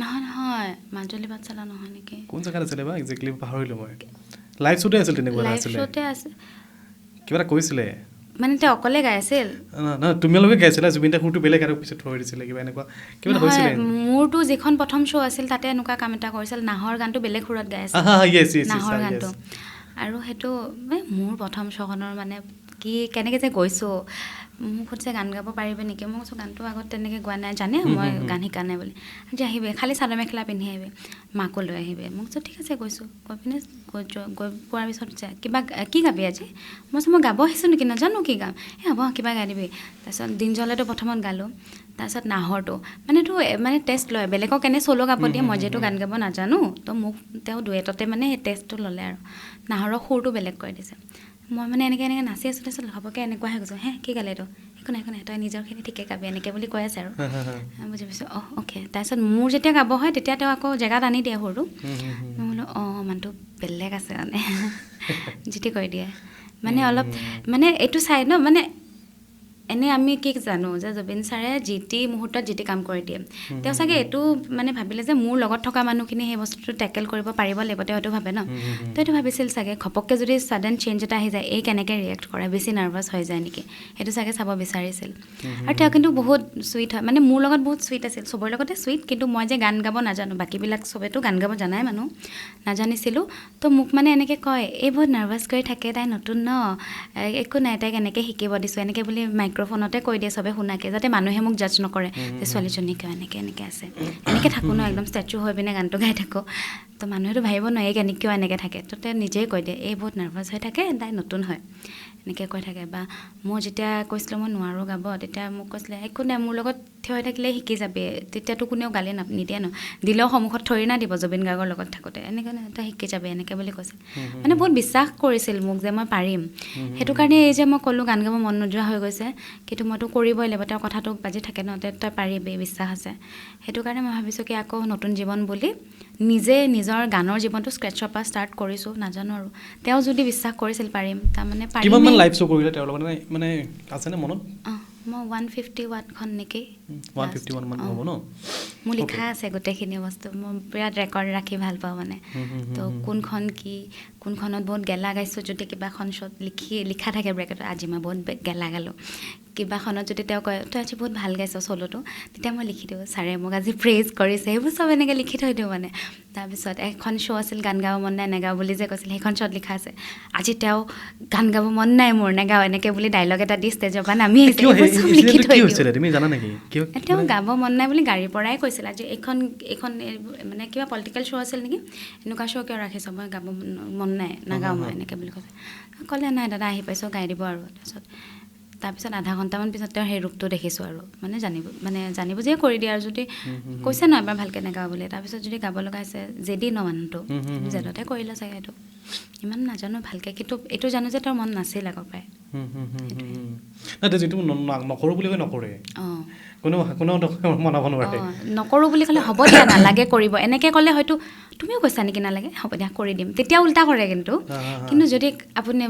নহয় মাজুলী পাঠশালা নহয় নেকি কোন জেগাত আছিলে বা একজেক্টলি পাহৰিলোঁ মই লাইভ শ্ব'তে আছিল তেনেকুৱা আছিলে কিবা এটা কৈছিলে মানে তেওঁ অকলে গাই আছিল নহয় তোমালোকে গাইছিলা জুবিন দাৰ সুৰটো বেলেগ আৰু পিছত থৈ দিছিলে কিবা এনেকুৱা কিবা এটা হৈছিলে মোৰতো যিখন প্ৰথম শ্ব' আছিল তাতে এনেকুৱা কাম এটা কৰিছিল নাহৰ গানটো বেলেগ সুৰত গাই আছিল নাহৰ গানটো আৰু সেইটো মোৰ প্ৰথম শ্ব'খনৰ মানে কেনেকৈ যে গৈছোঁ মোক সুধিছে গান গাব পাৰিবি নেকি মই কৈছোঁ গানটো আগত তেনেকৈ গোৱা নাই জানে মই গান শিকা নাই বুলি আজি আহিবি খালি চাদৰ মেখেলা পিন্ধি আহিবি মাকো লৈ আহিবি মোক কৈছোঁ ঠিক আছে গৈছোঁ গৈ পিনে গৈ পোৱাৰ পিছত কিবা কি গাবি আজি মই কৈছোঁ মই গাব আহিছোঁ নেকি নাজানো কি গাম হ'ব কিবা গাই দিবি তাৰপিছত দিন জ্বলেতো প্ৰথমত গালোঁ তাৰপিছত নাহৰটো মানেতো মানে টেষ্ট লয় বেলেগক কেনে চ'ল' গাব দিয়ে মই যিহেতু গান গাব নাজানো তো মোক তেওঁ ডুৱেটতে মানে সেই টেষ্টটো ল'লে আৰু নাহৰৰ সুৰটো বেলেগ কৰি দিছে মই মানে এনেকৈ নাচি আছোঁ তাৰপিছত হ'বকৈ এনেকুৱা হৈ গৈছোঁ কি গালে এইটো একো নাই তই নিজৰখিনি ঠিকে গাবি এনেকৈ বুলি কৈ আছে আৰু বুজি পাইছোঁ অ'কে তাৰপিছত মোৰ যেতিয়া গাব হয় তেতিয়া তেওঁ আকৌ জেগাত আনি দিয়ে সুৰটো মই বোলো মানুহটো বেলেগ আছে মানে যিটি কৰি দিয়ে মানে অলপ মানে এইটো চাই ন মানে এনেই আমি কি জানো যে জুবিন ছাৰে যি টি মুহূৰ্তত যি টি কাম কৰি দিয়ে তেওঁ চাগে এইটো মানে ভাবিলে যে মোৰ লগত থকা মানুহখিনি সেই বস্তুটো টেকেল কৰিব পাৰিব লাগিব তেওঁ এইটো ভাবে ন তো এইটো ভাবিছিল চাগে ঘপককৈ যদি ছাডেন চেঞ্জ এটা আহি যায় কেনেকৈ ৰিয়েক্ট কৰে বেছি নাৰ্ভাছ হৈ যায় নেকি সেইটো চাগে চাব বিচাৰিছিল আৰু তেওঁ কিন্তু বহুত চুইট হয় মানে মোৰ লগত বহুত চুইট আছিল চবৰে লগতে চুইট কিন্তু মই যে গান গাব নাজানো বাকীবিলাক চবেতো গান গাব জানাই মানুহ নাজানিছিলোঁ তো মোক মানে এনেকৈ কয় এই বহুত নাৰ্ভাছ কৰি থাকে তাই নতুন ন একো নাই তাইক এনেকৈ শিকিব দিছোঁ এনেকৈ বুলি মাইক্ৰফোনতে কৈ দিয়ে চবে শুনাকে যাতে মানুহে মোক জাজ নকৰে যে ছোৱালীজনী কিয় এনেকৈ আছে এনেকৈ থাকোঁ ন একদম ষ্টেচু হৈ পিনে গানটো গাই থাকোঁ তো মানুহেতো ভাবিব নোৱাৰে কিয় এনেকৈ থাকে তো তেওঁ নিজেই কৈ দিয়ে এই বহুত নাৰ্ভাছ হৈ থাকে তাই নতুন হয় এনেকৈ কৈ থাকে বা মই যেতিয়া কৈছিলোঁ মই নোৱাৰোঁ গাব তেতিয়া মোক কৈছিলে একো নাই মোৰ লগত থিয় হৈ থাকিলে শিকি যাবি তেতিয়াতো কোনেও গালি নিদিয়ে ন দিলেও সন্মুখত থৰি না দিব জুবিন গাৰ্গৰ লগত থাকোঁতে এনেকৈ তই শিকি যাবি এনেকৈ বুলি কৈছিল মানে বহুত বিশ্বাস কৰিছিল মোক যে মই পাৰিম সেইটো কাৰণে এই যে মই ক'লোঁ গান গাব মন নোযোৱা হৈ গৈছে কিন্তু মইতো কৰিবই লাগিব তেওঁৰ কথাটো বাজি থাকে ন তই পাৰিবি বিশ্বাস আছে সেইটো কাৰণে মই ভাবিছোঁ কি আকৌ নতুন জীৱন বুলি নিজে নিজৰ গানৰ জীৱনটো স্ক্ৰেটছৰ পৰা ষ্টাৰ্ট কৰিছোঁ নাজানো আৰু তেওঁ যদি বিশ্বাস কৰিছিল পাৰিম তাৰমানে পাৰিম লাইভ শ্ব' কৰিলে তেওঁৰ লগত মানে আছেনে মনত মই 151খন নেকি 151 মান হ'ব ন মোৰ লিখা আছে গোটেইখিনি বস্তু মই বিৰাট ৰেকৰ্ড ৰাখি ভাল পাওঁ মানে তো কোনখনত বহুত গেলা গাইছোঁ যদি কিবাখন শ্ব'ত লিখা থাকে ব্ৰেকেটত আজি মই বহুত গেলা গালোঁ কিবাখনত যদি তেওঁ কয় তই আজি বহুত ভাল গাইছ চ'ল'টো তেতিয়া মই লিখি দিওঁ ছাৰে মোক আজি প্ৰেইজ কৰিছে সেইবোৰ চব এনেকৈ লিখি থৈ দিওঁ মানে তাৰপিছত এখন শ্ব' আছিল গান গাব মন নাই নেগাওঁ বুলি যে কৈছিল সেইখন শ্ব'ত লিখা আছে আজি তেওঁ গান গাব মন নাই মোৰ নেগাওঁ এনেকৈ বুলি ডাইলগ এটা দি ষ্টেজৰ পৰা নামি আহিছে লিখি থৈ দিওঁ তেওঁ গাব মন নাই বুলি গাড়ীৰ পৰাই কৈছিল আজি এইখন মানে কিবা পলিটিকেল শ্ব' আছিল নেকি এনেকুৱা শ্ব' কিয় ৰাখিছ মই গাব মন নাই নাগাওঁ মই এনেকৈ বুলি কৈছে ক'লে নাই দাদা আহি পাইছোঁ গাই দিব আৰু তাৰপিছত আধা ঘণ্টামান পিছত তেওঁৰ সেই ৰূপটো দেখিছোঁ আৰু মানে জানি বুজিয়ে কৰি দিয়ে আৰু যদি কৈছে ন এবাৰ ভালকৈ নাগাওঁ বুলি তাৰপিছত যদি গাব লগা হৈছে জেদি ন মানুহটো জেদতে কৰিলে চাগে এইটো ইমান নাজানো ভালকৈ কিন্তু এইটো জানো যে তেওঁৰ মন নাছিল আগৰ পৰাই যিটো নকৰোঁ বুলি কৈ নকৰে অঁ কোনো মনাব নোৱাৰে নকৰোঁ বুলি ক'লে হ'ব দিয়া নালাগে কৰিব এনেকৈ ক'লে হয়তো তুমিও কৈছা নেকি নালাগে হ'ব দিয়া কৰি দিম তেতিয়া উল্টা কৰে কিন্তু যদি আপুনি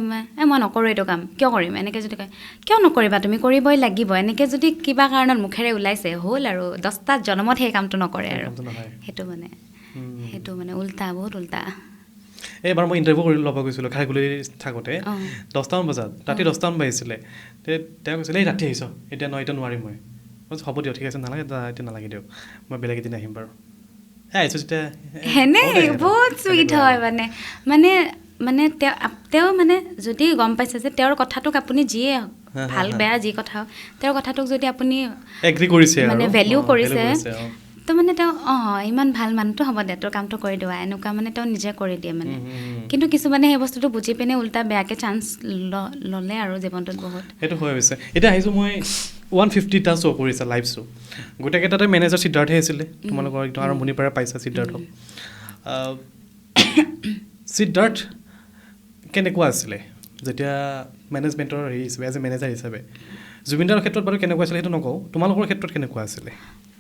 মই নকৰোঁ এইটো কাম কিয় কৰিম এনেকৈ যদি কয় কিয় নকৰিবা তুমি কৰিবই লাগিব এনেকৈ যদি কিবা কাৰণত মুখেৰে ওলাইছে হ'ল আৰু 10টা জনমত সেই কামটো নকৰে আৰু সেইটো মানে উল্টা বহুত উল্টা এইবাৰ মই ইণ্টাৰভিউ কৰি ল'ব গৈছিলোঁ খাইগুলি থাকোঁতে 10টামান বজাত ৰাতি 10টামান বাজিছিলে তেওঁ কৈছিলে এই ৰাতি আহিছ এতিয়া নোৱাৰিম মই হ'ব দিয়ক ঠিক আছে নালাগে এতিয়া নালাগে দিয়ক মই বেলেগ এদিন আহিম বাৰু আহিছোঁ যেতিয়া বহুত চুইট হয় মানে তেওঁ মানে যদি গম পাইছে যে তেওঁৰ কথাটোক আপুনি যিয়ে ভাল বেয়া যি কথা তেওঁৰ কথাটোক যদি আপুনি এগ্ৰি কৰিছে মানে ভেলিউ কৰিছে তো মানে তেওঁ ইমান ভাল মানুহটো হ'ব দে তোৰ কামটো কৰি দিওঁ এনেকুৱা মানে তেওঁ নিজে কৰি দিয়ে মানে কিন্তু কিছুমানে সেই বস্তুটো বুজি পিনে উল্টা বেয়াকৈ চান্স ল'লে আৰু জীৱনটোত বহুত সেইটো হৈ গৈছে এতিয়া আহিছোঁ মই 150টা শ্ব' কৰিছে লাইভ শ্ব' গোটেইকেইটাতে মেনেজাৰ সিদ্ধাৰ্থে আছিলে তোমালোকৰ একদম আৰম্ভণিৰ পৰা পাইছা সিদ্ধাৰ্থক সিদ্ধাৰ্থ কেনেকুৱা আছিলে যেতিয়া মেনেজমেণ্টৰ হেৰি হিচাপে এজ এ মেনেজাৰ হিচাপে জুবিনদাৰ ক্ষেত্ৰত বাৰু কেনেকুৱা আছিলে সেইটো নকওঁ তোমালোকৰ ক্ষেত্ৰত কেনেকুৱা আছিলে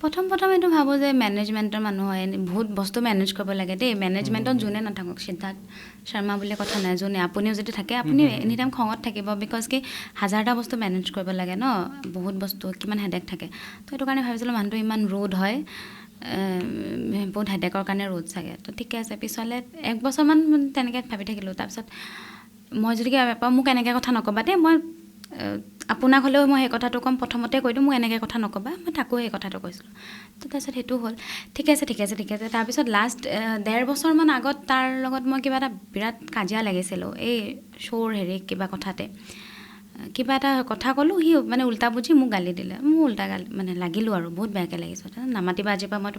প্ৰথম এইটো ভাবোঁ যে মেনেজমেণ্টৰ মানুহ হয় বহুত বস্তু মেনেজ কৰিব লাগে দেই মেনেজমেণ্টত যোনে নাথাকক সিদ্ধাৰ্থ শৰ্মা বুলি কথা নাই যোনে আপুনিও যদি থাকে আপুনি এনি টাইম খঙত থাকিব বিকজ কি হাজাৰটা বস্তু মেনেজ কৰিব লাগে ন বহুত বস্তু কিমান হেডেক থাকে তো সেইটো কাৰণে ভাবিছিলোঁ মানুহটো ইমান ৰুড হয় বহুত হেডেকৰ কাৰণে ৰুড চাগে তো ঠিকে আছে পিছলৈ 1 বছৰমান তেনেকৈ ভাবি থাকিলোঁ তাৰপিছত মই যদি কিবা বেপাৰ মোক এনেকৈ কথা নক'বা দেই মই আপোনাক হ'লেও মই সেই কথাটো ক'ম প্ৰথমতে কৈ দিওঁ মোক এনেকৈ কথা নক'বা মই তাকো সেই কথাটো কৈছিলোঁ তো তাৰপিছত সেইটো হ'ল ঠিক আছে তাৰপিছত লাষ্ট 1.5 বছৰমান আগত তাৰ লগত মই কিবা এটা বিৰাট কাজিয়া লাগিছিলোঁ এই শ্ব'ৰ কিবা কথাতে কিবা এটা কথা ক'লোঁ সি মানে উল্টা বুজি মোক গালি দিলে মোৰ উল্টা গালি মানে লাগিলোঁ আৰু বহুত বেয়াকৈ লাগিছোঁ নামাতিবা আজিৰ পৰা মই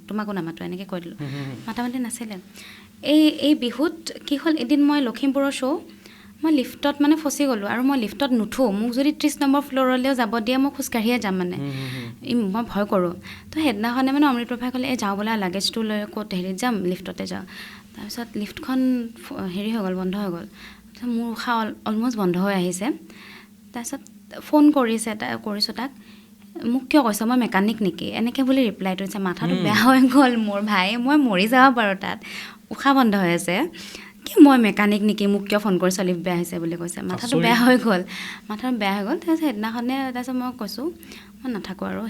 তোমাকো নামাতো এনেকৈ কৈ দিলোঁ মাতামাতি নাছিলে এই বিহুত কি হ'ল এদিন মই লখিমপুৰৰ শ্ব' মই লিফ্টত মানে ফচি গ'লোঁ আৰু মই লিফ্টত নুঠোঁ মোক যদি 30 নম্বৰ ফ্ল'ৰলৈও যাব দিয়ে মই খোজকাঢ়িয়ে যাম মানে মই ভয় কৰোঁ তো সেইদিনাখনে মানে অমৃতপ্ৰভাই ক'লে এই যাওঁ বোলা লাগেজটো লৈ ক'ত হেৰিত যাম লিফ্টতে যাওঁ তাৰপিছত লিফ্টখন হৈ গ'ল বন্ধ হৈ গ'ল মোৰ উশাহ অলমষ্ট বন্ধ হৈ আহিছে তাৰপিছত ফোন কৰিছোঁ তাক মোক কিয় কৈছ মই মেকানিক নেকি এনেকৈ বুলি ৰিপ্লাইটো দিছে মাথাটো বেয়া হৈ গ'ল মোৰ ভাই মই মৰি যাব পাৰোঁ তাত উশাহ বন্ধ হৈ আছে কি মই মেকানিক নেকি মোক কিয় ফোন কৰিছ লিফ্ট বেয়া হৈছে বুলি কৈছে মাথাটো বেয়া হৈ গ'ল তাৰপিছত সেইদিনাখনে তাৰপিছত মই কৈছোঁ মই নাথাকোঁ আৰু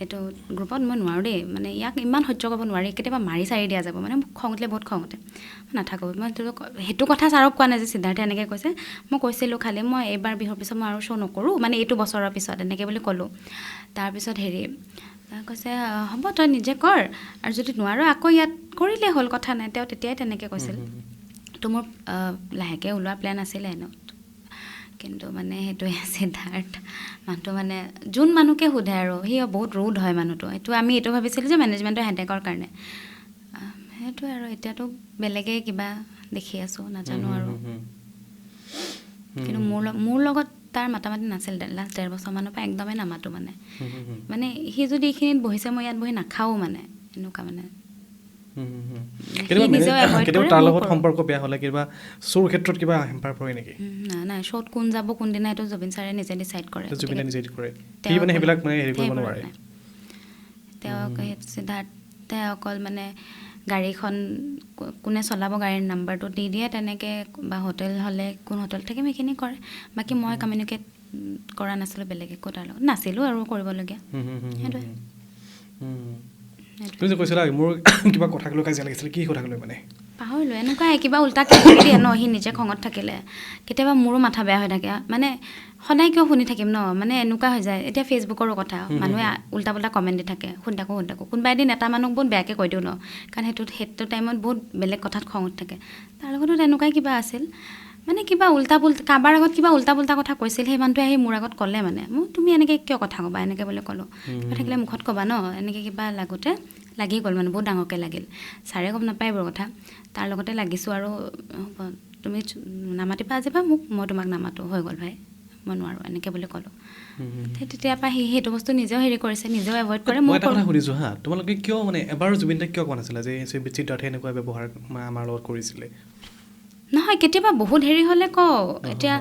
এইটো গ্ৰুপত মই নোৱাৰোঁ দেই মানে ইয়াক ইমান সহ্য কৰিব নোৱাৰি কেতিয়াবা মাৰি চাৰি দিয়া যাব মানে মোক খং উঠিলে বহুত খং উঠে মই নাথাকোঁ মই সেইটো কথা ছাৰক কোৱা নাই যে সিদ্ধাৰ্থে এনেকৈ কৈছে মই কৈছিলোঁ খালি মই এইবাৰ বিহুৰ পিছত মই আৰু শ্ব' নকৰোঁ মানে এইটো বছৰৰ পিছত এনেকৈ বুলি ক'লোঁ তাৰপিছত কৈছে হ'ব তই নিজে কৰ আৰু যদি নোৱাৰো আকৌ ইয়াত কৰিলে হ'ল কথা নাই তেওঁ তেতিয়াই তেনেকৈ কৈছিল তো মোৰ লাহেকৈ ওলোৱা প্লেন আছিলে এনেও কিন্তু মানে সেইটোৱে সিদ্ধাৰ্থ মানুহটো মানে যোন মানুহকে সোধে আৰু সি বহুত ৰুড হয় মানুহটো আমি এইটো ভাবিছিলোঁ যে মেনেজমেণ্টৰ হেডেকৰ কাৰণে সেইটোৱে আৰু এতিয়াতো বেলেগেই কিবা দেখি আছোঁ নাজানো আৰু কিন্তু মোৰ লগত তাৰ মাতামাতি নাছিল লাষ্ট 1.5 বছৰমানৰ পৰা একদমেই নামাতো মানে সি যদি এইখিনিত বহিছে মই ইয়াত বহি নাখাওঁ মানে এনেকুৱা মানে কেতিয়াবা তাৰ লগত সম্পৰ্ক বেয়া হ'লে কিবা শ্ব'ৰ ক্ষেত্ৰত কিবা হেম্পাৰ পৰে নেকি নাই শ্ব'ত কোন যাব কোনদিনা এইটো জুবিন ছাৰে নিজে ডিচাইড কৰে সি মানে সেইবিলাক মানে হেৰি কৰিব নোৱাৰে তেওঁক সিদ্ধাৰ্থে অকল মানে গাড়ীখন কোনে চলাব গাড়ীৰ নাম্বাৰটো দি দিয়ে তেনেকৈ বা হোটেল হ'লে কোন হোটেল থাকিম সেইখিনি কৰে বাকী মই কমিউনিকেট কৰা নাছিলোঁ বেলেগ একো তাৰ লগত নাছিলোঁ আৰু কৰিবলগীয়া সেইটোৱে তুমি যে কৈছিলা মোৰ কিবা কথাক লৈ কাজিয়া লাগিছিলে কি কথাক লৈ মানে পাহৰিলোঁ এনেকুৱাই কিবা উল্টাকৈ কৰি দিয়ে ন সি নিজে খঙত থাকিলে কেতিয়াবা মোৰো মাথা বেয়া হৈ থাকে মানে সদায় কিয় শুনি থাকিম ন মানে এনেকুৱা হৈ যায় এতিয়া ফেচবুকৰো কথা মানুহে উল্টা পুল্টা কমেণ্ট দি থাকে শুনি থাকোঁ কোনোবা এদিন এটা মানুহক বহুত বেয়াকৈ কৈ দিওঁ ন কাৰণ সেইটো টাইমত বহুত বেলেগ কথাত খং উঠি থাকে তাৰ লগতো তেনেকুৱাই কিবা আছিল মানে কিবা উল্টা পুল্টা কাৰোবাৰ আগত কিবা উল্টা পুল্টা কথা কৈছিল সেই মানুহটোৱে আহি মোৰ আগত ক'লে মানে মোক তুমি এনেকৈ কিয় কথা ক'বা এনেকৈ বুলি ক'লোঁ কিবা থাকিলে মুখত ক'বা ন এনেকৈ কিবা লাগোতে লাগি গ'ল মানে বহুত ডাঙৰকৈ লাগিল ছাৰে গম নাপায় এইবোৰ কথা তাৰ লগতে লাগিছোঁ আৰু তুমি নামাতিবা আজিবা মোক মই তোমাক নামাতো হৈ গ'ল ভাই মই নোৱাৰোঁ এনেকৈ বুলি ক'লোঁ তেতিয়াৰ পৰা সেইটো বস্তু নিজেও হেৰি কৰিছে নিজেও এভইড কৰে মই এটা কথা সুধিছোঁ হা তোমালোকে কিয় মানে এবাৰো জুবিন দাক কিয় কোৱা নাছিলা যে সিদ্ধাৰ্থে এনেকুৱা ব্যৱহাৰ আমাৰ লগত কৰিছিলে নহয় কেতিয়াবা বহুত হেৰি হ'লে কওঁ এতিয়া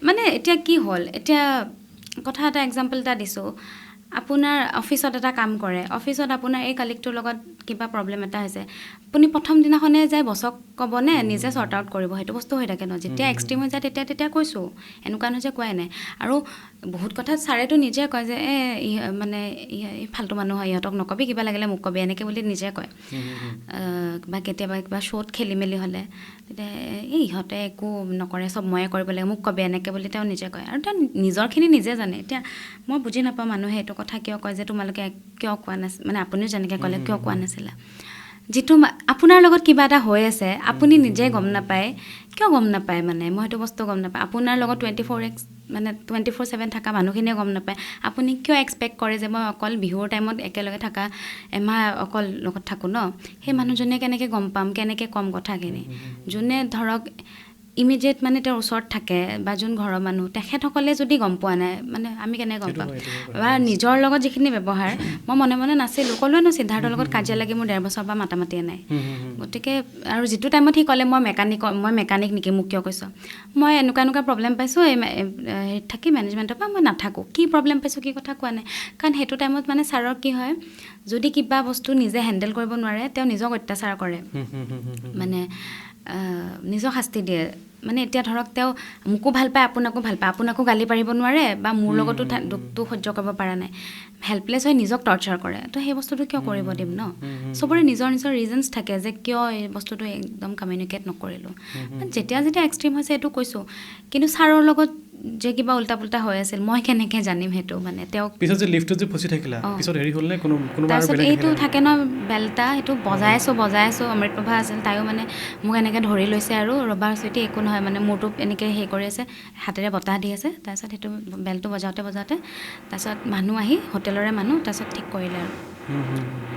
মানে এতিয়া কি হ'ল এতিয়া কথা এটা এক্সাম্পল এটা দিছোঁ আপোনাৰ অফিচত এটা কাম কৰে অফিচত আপোনাৰ এই কালিগটোৰ লগত কিবা প্ৰব্লেম এটা হৈছে আপুনি প্ৰথম দিনাখনে যায় বছক ক'বনে নিজে চৰ্ট আউট কৰিব সেইটো বস্তু হৈ থাকে ন যেতিয়া এক্সট্ৰিম হৈ যায় তেতিয়া কৈছোঁ এনেকুৱা নহয় যে কোৱাই নাই আৰু বহুত কথাত ছাৰেতো নিজে কয় যে মানে ফাল্টু মানুহ হয় ইহঁতক নকবি কিবা লাগিলে মোক কবি এনেকৈ বুলি নিজে কয় বা কেতিয়াবা কিবা শ্ব'ত খেলি মেলি হ'লে তেতিয়া ইহঁতে একো নকৰে চব ময়ে কৰিব লাগে মোক কবি এনেকৈ বুলি তেওঁ নিজে কয় আৰু তেওঁ নিজৰখিনি নিজে জানে এতিয়া মই বুজি নাপাওঁ মানুহে এইটো কথা কিয় কয় যে তোমালোকে কিয় কোৱা নাছিল মানে আপুনিও যেনেকৈ ক'লে কিয় কোৱা নাছিলা যিটো আপোনাৰ লগত কিবা এটা হৈ আছে আপুনি নিজে গম নাপায় কিয় গম নাপায় মানে মই সেইটো বস্তু গম নাপায় আপোনাৰ লগত 24/7 থকা মানুহখিনিয়ে গম নাপায় আপুনি কিয় এক্সপেক্ট কৰে যে মই অকল বিহুৰ টাইমত একেলগে থকা এমাহ অকল লগত থাকোঁ ন সেই মানুহজনে কেনেকৈ গম পাম কেনেকৈ কম কথাখিনি যোনে ধৰক ইমিডিয়েট মানে তেওঁৰ ওচৰত থাকে বা যোন ঘৰৰ মানুহ তেখেতসকলে যদি গম পোৱা নাই মানে আমি কেনেকৈ গম পাম বা নিজৰ লগত যিখিনি ব্যৱহাৰ মই মনে মনে নাছিলোঁ ক'লোৱে ন সিদ্ধাৰ্থৰ লগত কাজিয়া লাগি মোৰ 1.5 বছৰৰ পৰা মাতামাতিয়ে নাই গতিকে আৰু যিটো টাইমত সি ক'লে মই মেকানিক নেকি মোক কিয় কৈছ মই এনেকুৱা প্ৰব্লেম পাইছোঁ হেৰিত থাকি মেনেজমেণ্টৰ পৰা মই নাথাকোঁ কি প্ৰব্লেম পাইছোঁ কি কথা কোৱা নাই কাৰণ সেইটো টাইমত মানে ছাৰৰ কি হয় যদি কিবা বস্তু নিজে হেণ্ডেল কৰিব নোৱাৰে তেওঁ নিজক অত্যাচাৰ কৰে মানে নিজক শাস্তি দিয়ে মানে এতিয়া ধৰক তেওঁ মোকো ভাল পায় আপোনাকো গালি পাৰিব নোৱাৰে বা মোৰ লগতো দুখটো সহ্য কৰিব পৰা নাই হেল্পলেছ হৈ নিজক টৰ্চাৰ কৰে তো সেই বস্তুটো কিয় কৰিব দিম ন চবৰে নিজৰ ৰিজনছ থাকে যে কিয় এই বস্তুটো একদম কমিউনিকেট নকৰিলোঁ যেতিয়া এক্সট্ৰিম হৈছে এইটো কৈছোঁ কিন্তু ছাৰৰ লগত যে কিবা উল্টা পুল্টা হৈ আছিল মই কেনেকৈ জানিম সেইটো মানে তেওঁক পিছত যে লিফ্টত যে ফচি থাকিলা পিছত হেৰি হ'ল নে তাৰপিছত এইটো থাকে ন বেল্টা সেইটো বজাই আছোঁ অমৃতপ্ৰভা আছিল তাইও মানে মোক এনেকৈ ধৰি লৈছে আৰু ৰবা চুইটি একো নহয় মানে মূৰটো এনেকৈ হেৰি কৰি আছে হাতেৰে বতাহ দি আছে তাৰপিছত সেইটো বেলটো বজাওঁতে তাৰপিছত মানুহ আহি হোটেলৰে মানুহ তাৰপিছত ঠিক কৰিলে আৰু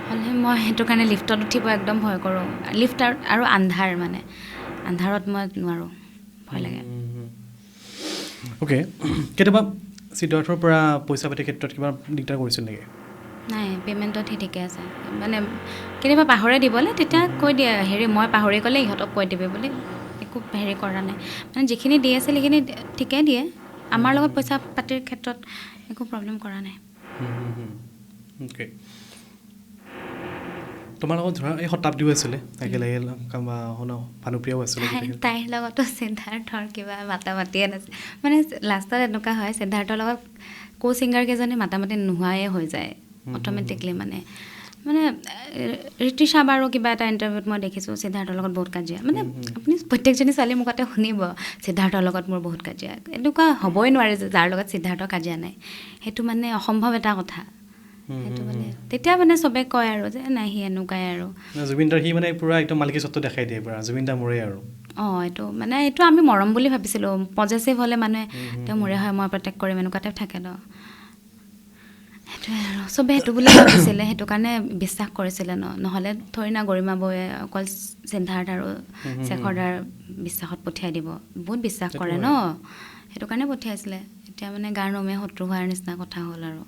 হ'লে মই সেইটো কাৰণে লিফ্টত উঠিব একদম ভয় কৰোঁ লিফ্ট আৰু আন্ধাৰ মানে আন্ধাৰত মই নোৱাৰোঁ ভয় লাগে অ'কে কেতিয়াবা সিদ্ধাৰ্থৰ পৰা পইচা পাতিৰ ক্ষেত্ৰত কিবা দিগদাৰ কৰিছিল নেকি নাই পে'মেণ্টত সি ঠিকে আছে মানে কেতিয়াবা পাহৰে দিবলৈ তেতিয়া কৈ দিয়ে হেৰি মই পাহৰি গ'লে ইহঁতক কৈ দিবি বুলি একো হেৰি কৰা নাই মানে যিখিনি দি আছিল সেইখিনি ঠিকেই দিয়ে আমাৰ লগত পইচা পাতিৰ ক্ষেত্ৰত একো প্ৰব্লেম কৰা নাই অ'কে তোমাৰ লগত ধৰা এই শতাব্দীও আছিলে একেলগে ভানুপ্ৰিয়াও আছিলে তাইৰ লগতো সিদ্ধাৰ্থৰ কিবা মাতামাতিয়ে নাছিল মানে লাষ্টত এনেকুৱা হয় সিদ্ধাৰ্থৰ লগত ছিংগাৰ কেইজনী মাতামাতি নোহোৱাই হৈ যায় অট'মেটিকলি মানে ঋতিশা বাৰু কিবা এটা ইণ্টাৰভিউত মই দেখিছোঁ সিদ্ধাৰ্থৰ লগত বহুত কাজিয়া মানে আপুনি প্ৰত্যেকজনী ছোৱালী মুখতে শুনিব সিদ্ধাৰ্থৰ লগত মোৰ বহুত কাজিয়া এনেকুৱা হ'বই নোৱাৰে যে যাৰ লগত সিদ্ধাৰ্থৰ কাজিয়া নাই সেইটো মানে অসম্ভৱ এটা কথা সেইটো মানে তেতিয়া মানে চবে কয় আৰু যে নাই সি এনেকুৱাই আৰু জুবিন দাৰ সি মানে পুৰা একদম মালিকী স্বত্ব দেখাই দিয়ে পুৰা জুবিন দা মোৰে আৰু এইটো আমি মৰম বুলি ভাবিছিলোঁ পজেচিভ হ'লে মানুহে তেওঁ মোৰে হয় মই প্ৰটেক্ট কৰিম এনেকুৱা টাইপ থাকে ন সেইটোৱে আৰু চবে সেইটো বুলি ভাবিছিলে সেইটো কাৰণে বিশ্বাস কৰিছিলে নহ'লে থৰি না গৰিমা বৌয়ে অকল সিদ্ধাৰ্থ আৰু শেখৰদাৰ বিশ্বাসত পঠিয়াই দিব বহুত বিশ্বাস কৰে ন সেইটো কাৰণে পঠিয়াইছিলে এতিয়া মানে গাৰ নমে শত্ৰু হোৱাৰ নিচিনা কথা হ'ল আৰু